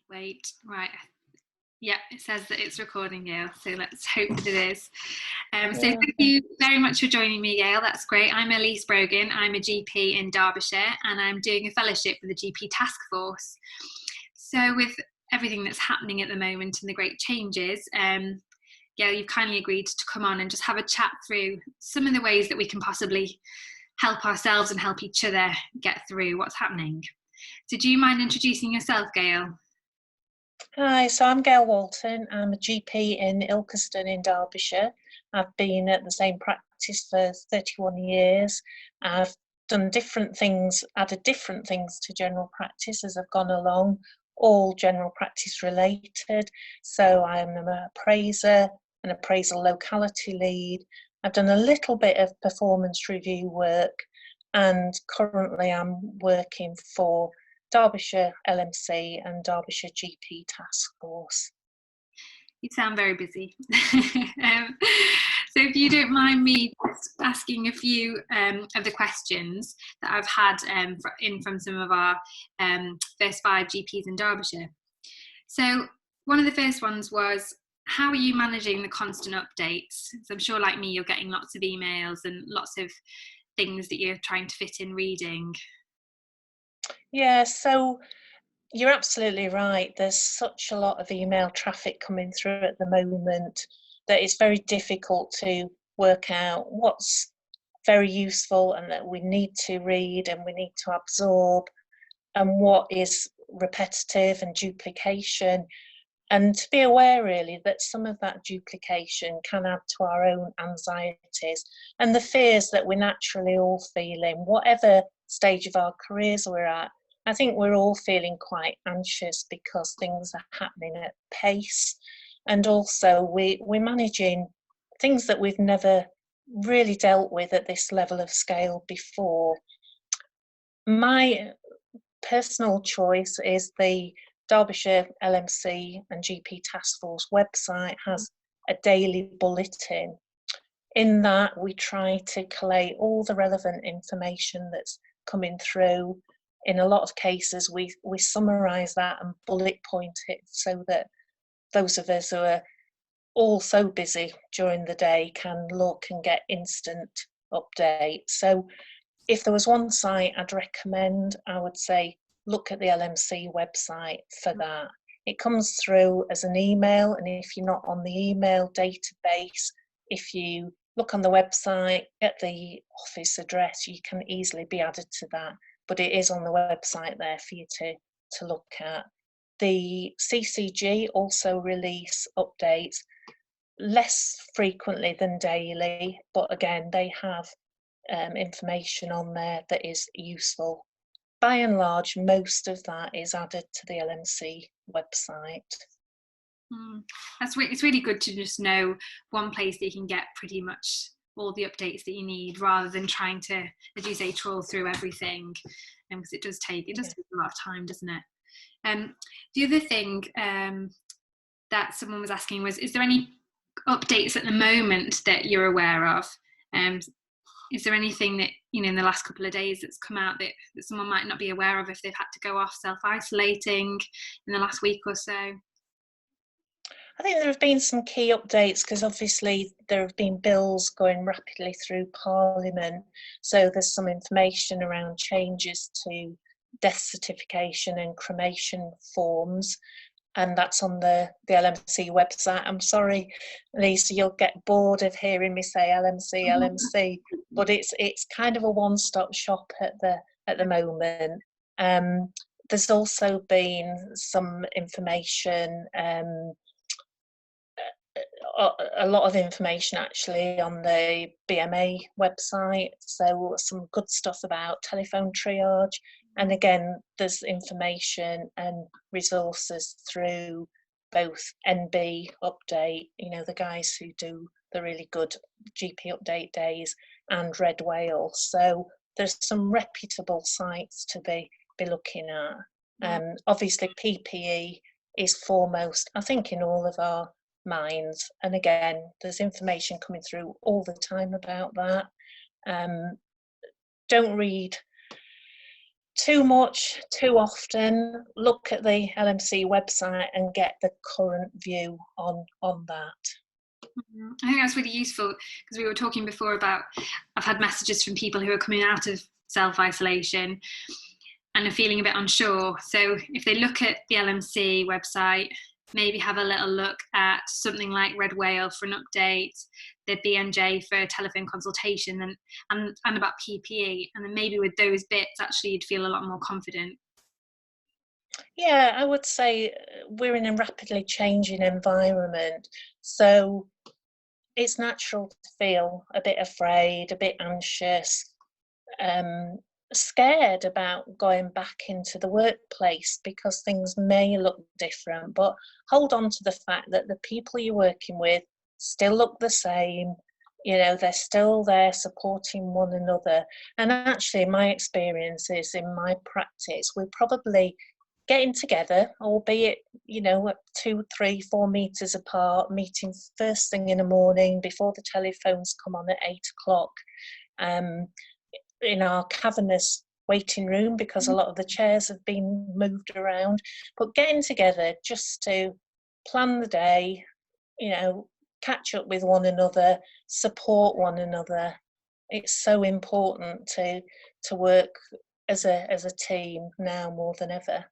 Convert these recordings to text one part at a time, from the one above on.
Wait, right. Yeah, it says that it's recording, Gail, so let's hope that it is. So thank you very much for joining me, Gail. That's great. I'm Elise Brogan. I'm a GP in Derbyshire and I'm doing a fellowship with the GP Task Force. So with everything that's happening at the moment and the great changes, Gail, you've kindly agreed to come on and just have a chat through some of the ways that we can possibly help ourselves and help each other get through what's happening. So do you mind introducing yourself, Gail? Hi, so I'm Gail Walton. I'm a GP in Ilkeston in Derbyshire. I've been at the same practice for 31 years. I've done different things, added different things to general practice as I've gone along, all general practice related. So I'm an appraiser, an appraisal locality lead. I've done a little bit of performance review work, and currently I'm working for Derbyshire LMC and Derbyshire GP Task Force. You sound very busy. So if you don't mind me just asking a few of the questions that I've had from some of our first 5 GPs in Derbyshire. So one of the first ones was, how are you managing the constant updates? So I'm sure, like me, you're getting lots of emails and lots of things that you're trying to fit in reading. Yeah, so you're absolutely right. There's such a lot of email traffic coming through at the moment that it's very difficult to work out what's very useful and that we need to read and we need to absorb, and what is repetitive and duplication. And to be aware really that some of that duplication can add to our own anxieties and the fears that we're naturally all feeling, whatever stage of our careers we're at. I think we're all feeling quite anxious because things are happening at pace, and also we're managing things that we've never really dealt with at this level of scale before. My personal choice is the Derbyshire LMC and GP Task Force website has a daily bulletin. In that, we try to collate all the relevant information that's coming through. In a lot of cases, we summarise that and bullet point it so that those of us who are all so busy during the day can look and get instant updates. So if there was one site I'd recommend, I would say look at the LMC website for that. It comes through as an email, and if you're not on the email database, if you look on the website at the office address, you can easily be added to that, but it is on the website there for you to look at. The CCG also release updates less frequently than daily, but again they have information on there that is useful. By and large, most of that is added to the LMC website. It's really good to just know one place that you can get pretty much all the updates that you need, rather than trying to, as you say, trawl through everything, because it does take a lot of time, doesn't it? The other thing that someone was asking was, is there any updates at the moment that you're aware of? Is there anything that, in the last couple of days that's come out that someone might not be aware of if they've had to go off self-isolating in the last week or so? I think there have been some key updates because obviously there have been bills going rapidly through Parliament. So there's some information around changes to death certification and cremation forms, and that's on the LMC website. I'm sorry, Lisa, you'll get bored of hearing me say LMC, but it's kind of a one-stop shop at the moment. There's also been some information, a lot of information actually on the BMA website, so some good stuff about telephone triage. And again, there's information and resources through both NB Update, the guys who do the really good GP Update days, and Red Whale. So there's some reputable sites to be looking at. Obviously, PPE is foremost, I think, in all of our minds. And again, there's information coming through all the time about that. Don't read too much, too often. Look at the LMC website and get the current view on that. I think that's really useful, because we were talking before about, I've had messages from people who are coming out of self-isolation and are feeling a bit unsure. So if they look at the LMC website, maybe have a little look at something like Red Whale for an update, the BMJ for a telephone consultation, and about PPE, and then maybe with those bits actually you'd feel a lot more confident. Yeah, I would say we're in a rapidly changing environment, so it's natural to feel a bit afraid, a bit anxious, scared about going back into the workplace because things may look different. But hold on to the fact that the people you're working with still look the same. You know, they're still there supporting one another. And actually, my experience is in my practice, we're probably getting together, albeit, you know, at 2, 3, 4 meters apart, meeting first thing in the morning before the telephones come on at 8 o'clock. In our cavernous waiting room, because a lot of the chairs have been moved around, but getting together just to plan the day, you know, catch up with one another, support one another. It's so important to work as a team now more than ever.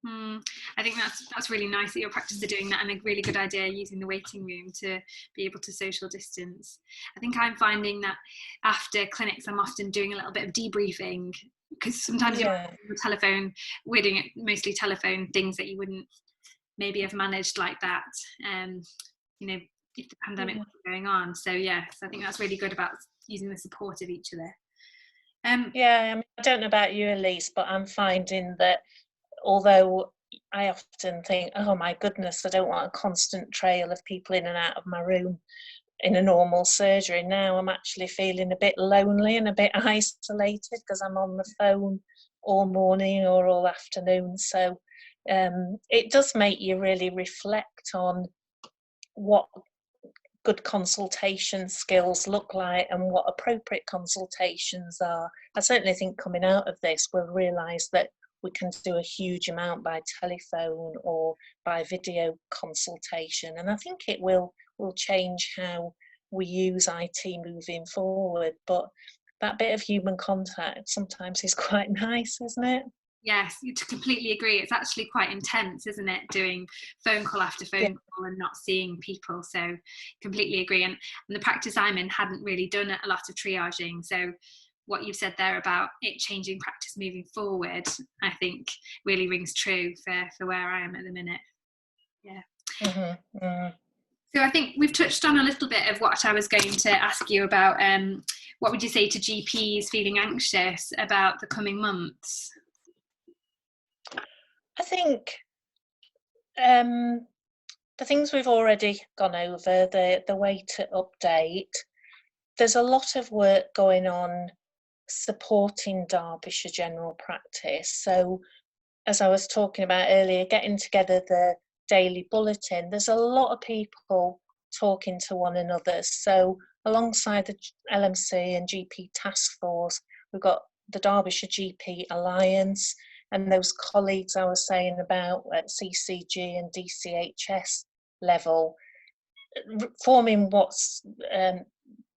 I think that's really nice that your practice are doing that, and a really good idea using the waiting room to be able to social distance. I think I'm finding that after clinics I'm often doing a little bit of debriefing, because sometimes you're on the telephone, we're doing mostly telephone things that you wouldn't maybe have managed like that, you know, if the pandemic wasn't going on. So yes, I think that's really good about using the support of each other. Yeah, I mean, I don't know about you, Elise, but I'm finding that although I often think, oh my goodness, I don't want a constant trail of people in and out of my room in a normal surgery. Now I'm actually feeling a bit lonely and a bit isolated because I'm on the phone all morning or all afternoon. So it does make you really reflect on what good consultation skills look like and what appropriate consultations are. I certainly think coming out of this, we'll realise that we can do a huge amount by telephone or by video consultation, and I think it will change how we use IT moving forward. But that bit of human contact sometimes is quite nice, isn't it? Yes, you completely agree. It's actually quite intense, isn't it, doing phone call after phone call and not seeing people. So completely agree. And the practice I'm in hadn't really done a lot of triaging. So what you've said there about it changing practice moving forward, I think really rings true for where I am at the minute. Yeah. Mm-hmm. Mm. So I think we've touched on a little bit of what I was going to ask you about. What would you say to GPs feeling anxious about the coming months? I think the things we've already gone over, the way to update, there's a lot of work going on supporting Derbyshire general practice. So as I was talking about earlier, getting together the daily bulletin, there's a lot of people talking to one another. So alongside the LMC and GP task force, we've got the Derbyshire GP Alliance and those colleagues I was saying about at CCG and DCHS level, forming what's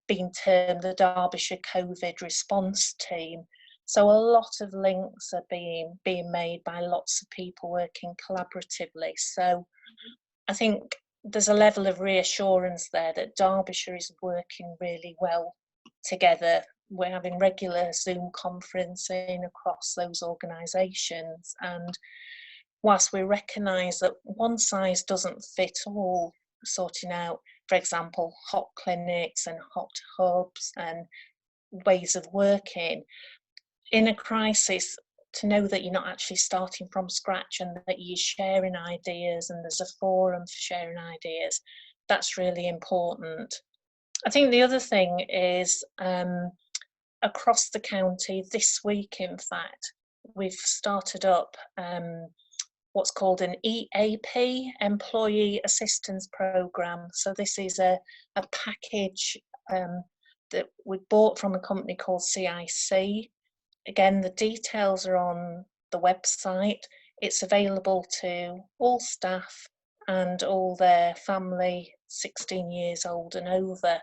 been termed the Derbyshire COVID response team. So a lot of links are being made by lots of people working collaboratively. So I think there's a level of reassurance there that Derbyshire is working really well together. We're having regular Zoom conferencing across those organisations, and whilst we recognise that one size doesn't fit all, sorting out, for example, hot clinics and hot hubs and ways of working, in a crisis, to know that you're not actually starting from scratch and that you're sharing ideas and there's a forum for sharing ideas, that's really important. I think the other thing is across the county this week, in fact, we've started up what's called an EAP, Employee Assistance Programme. So this is a package that we bought from a company called CIC, again, the details are on the website. It's available to all staff and all their family 16 years old and over.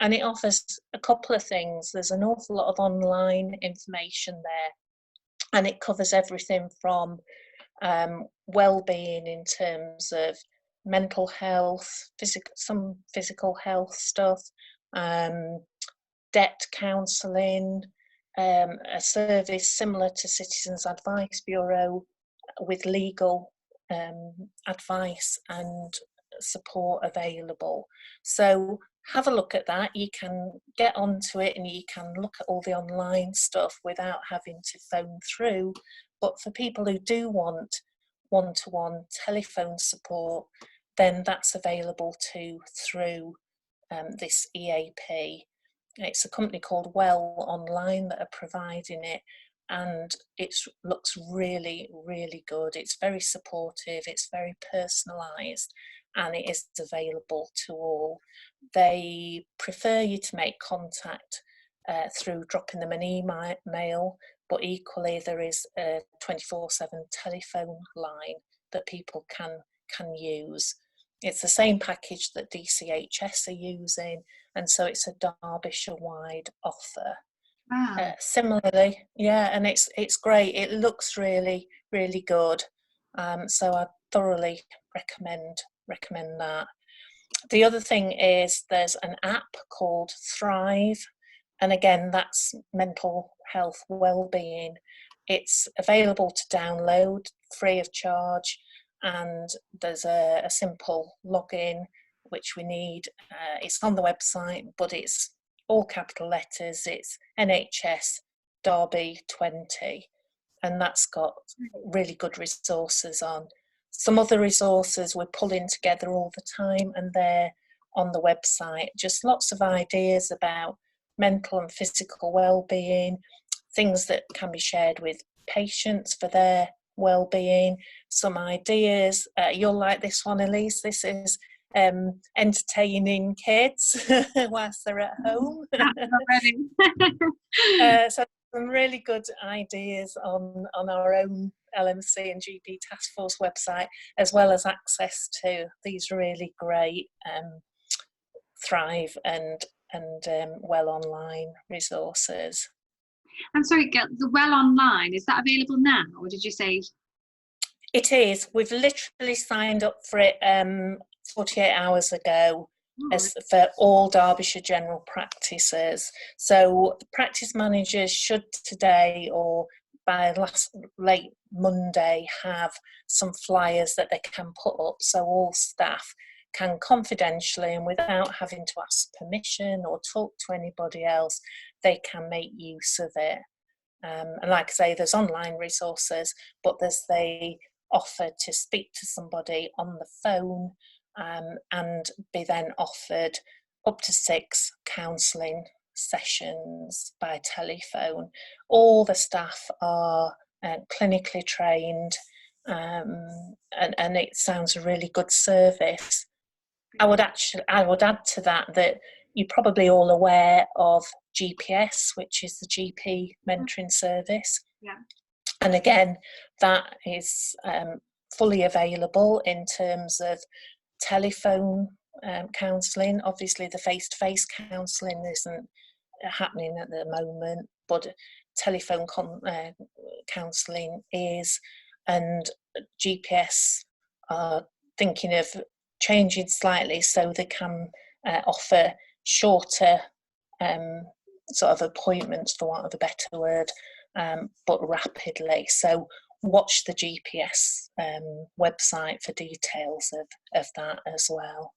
And it offers a couple of things. There's an awful lot of online information there, and it covers everything from well-being in terms of mental health, some physical health stuff, debt counselling, a service similar to Citizens Advice Bureau with legal advice and support available. So have a look at that. You can get onto it and you can look at all the online stuff without having to phone through. But for people who do want one-to-one telephone support, then that's available too through this EAP. It's a company called Well Online that are providing it, and it looks really, really good. It's very supportive, it's very personalised, and it is available to all. They prefer you to make contact through dropping them an email, but equally there is a 24/7 telephone line that people can use. It's the same package that DCHS are using, and so it's a Derbyshire-wide offer. Wow. Similarly, yeah, and it's great. It looks really, really good. So I thoroughly recommend that. The other thing is there's an app called Thrive, and again, that's mental health wellbeing. It's available to download free of charge, and there's a simple login which we need. It's on the website, but it's all capital letters. It's NHS Derby 20, and that's got really good resources on. Some other resources we're pulling together all the time, and they're on the website. Just lots of ideas about mental and physical well-being, things that can be shared with patients for their well-being, some ideas. You'll like this one, Elise. This is entertaining kids whilst they're at home. So some really good ideas on our own LMC and GP Task Force website, as well as access to these really great Thrive and Well Online resources. I'm sorry, the Well Online, is that available now, or did you say? It is. We've literally signed up for it 48 hours ago, as for all Derbyshire general practices. So the practice managers should today or by late Monday have some flyers that they can put up, so all staff can confidentially and without having to ask permission or talk to anybody else, they can make use of it. And like I say, there's online resources, but there's the offer to speak to somebody on the phone and be then offered up to 6 counselling sessions by telephone. All the staff are clinically trained, and it sounds a really good service. I would add to that you're probably all aware of GPS, which is the GP mentoring service. Yeah. And again, that is fully available in terms of telephone counselling. Obviously, the face-to-face counselling isn't happening at the moment, but telephone counselling is, and GPS are thinking of changing slightly so they can offer shorter sort of appointments, for want of a better word, but rapidly. So watch the GPS website for details of that as well.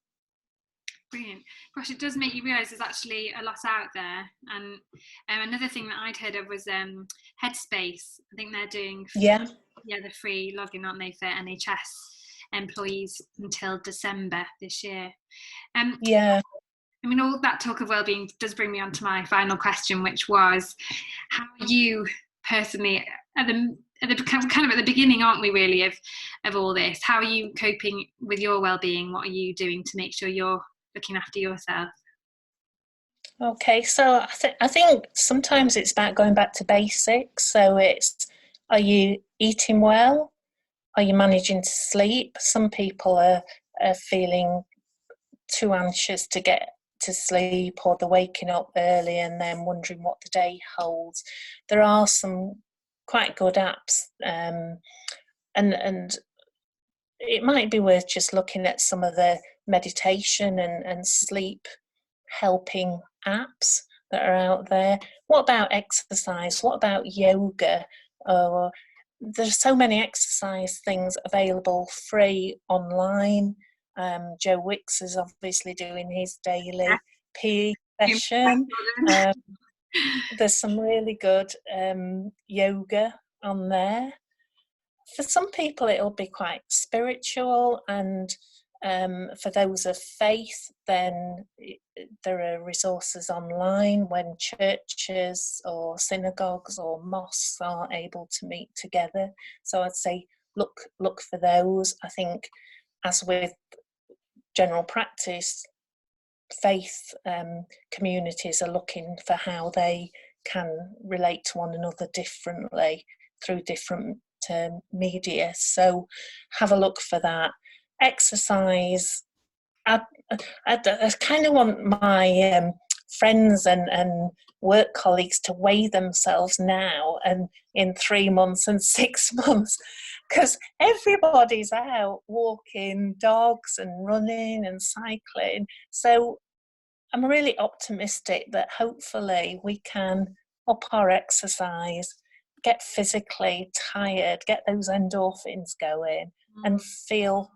Brilliant. Gosh, it does make you realise there's actually a lot out there. And another thing that I'd heard of was Headspace. I think they're doing the free login, aren't they, for NHS employees until December this year. I mean, all that talk of wellbeing does bring me on to my final question, which was, how you personally, at the kind of at the beginning, aren't we, really, of all this? How are you coping with your wellbeing? What are you doing to make sure you're looking after yourself? Okay, so I think sometimes it's about going back to basics. So it's, are you eating well? Are you managing to sleep? Some people are feeling too anxious to get to sleep, or they're waking up early and then wondering what the day holds. There are some quite good apps, and it might be worth just looking at some of the meditation and sleep helping apps that are out there. What about exercise? What about yoga? Or there's so many exercise things available free online. Joe Wicks is obviously doing his daily PE session. There's some really good yoga on there. For some people, it'll be quite spiritual, and for those of faith, then there are resources online when churches or synagogues or mosques are able to meet together. So I'd say look for those. I think, as with general practice, faith communities are looking for how they can relate to one another differently through different media. So have a look for that. Exercise. I kind of want my friends and work colleagues to weigh themselves now and in 3 months and 6 months, because everybody's out walking dogs and running and cycling. So I'm really optimistic that hopefully we can up our exercise, get physically tired, get those endorphins going, and feel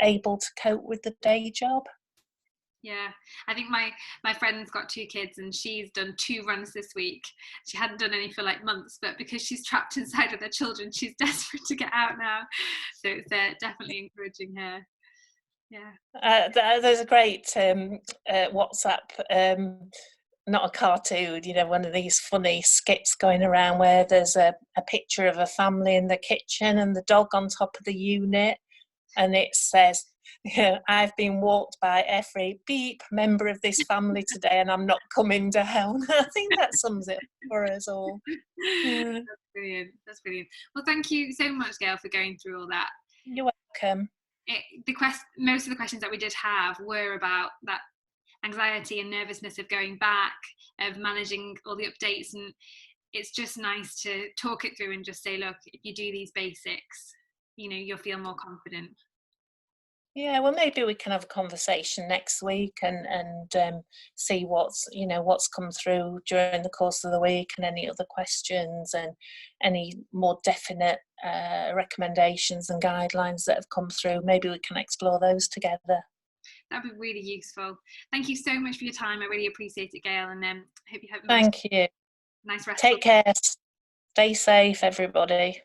able to cope with the day job. Yeah, I think my friend's got 2 kids and she's done 2 runs this week. She hadn't done any for like months, but because she's trapped inside with her children, she's desperate to get out now. So it's definitely encouraging her. Yeah. There's a great WhatsApp, not a cartoon, one of these funny skits going around where there's a picture of a family in the kitchen and the dog on top of the unit, and it says, I've been walked by every beep member of this family today and I'm not coming down. I think that sums it up for us all. Yeah. That's brilliant. Well, thank you so much, Gail, for going through all that. You're welcome. Most of the questions that we did have were about that anxiety and nervousness of going back, of managing all the updates, and it's just nice to talk it through and just say, look, if you do these basics, you'll feel more confident. Yeah, well, maybe we can have a conversation next week and see what's come through during the course of the week, and any other questions and any more definite recommendations and guidelines that have come through. Maybe we can explore those together. That'd be really useful. Thank you so much for your time. I really appreciate it, Gail, and hope you have Thank you. Nice rest. Take care. Stay safe, everybody.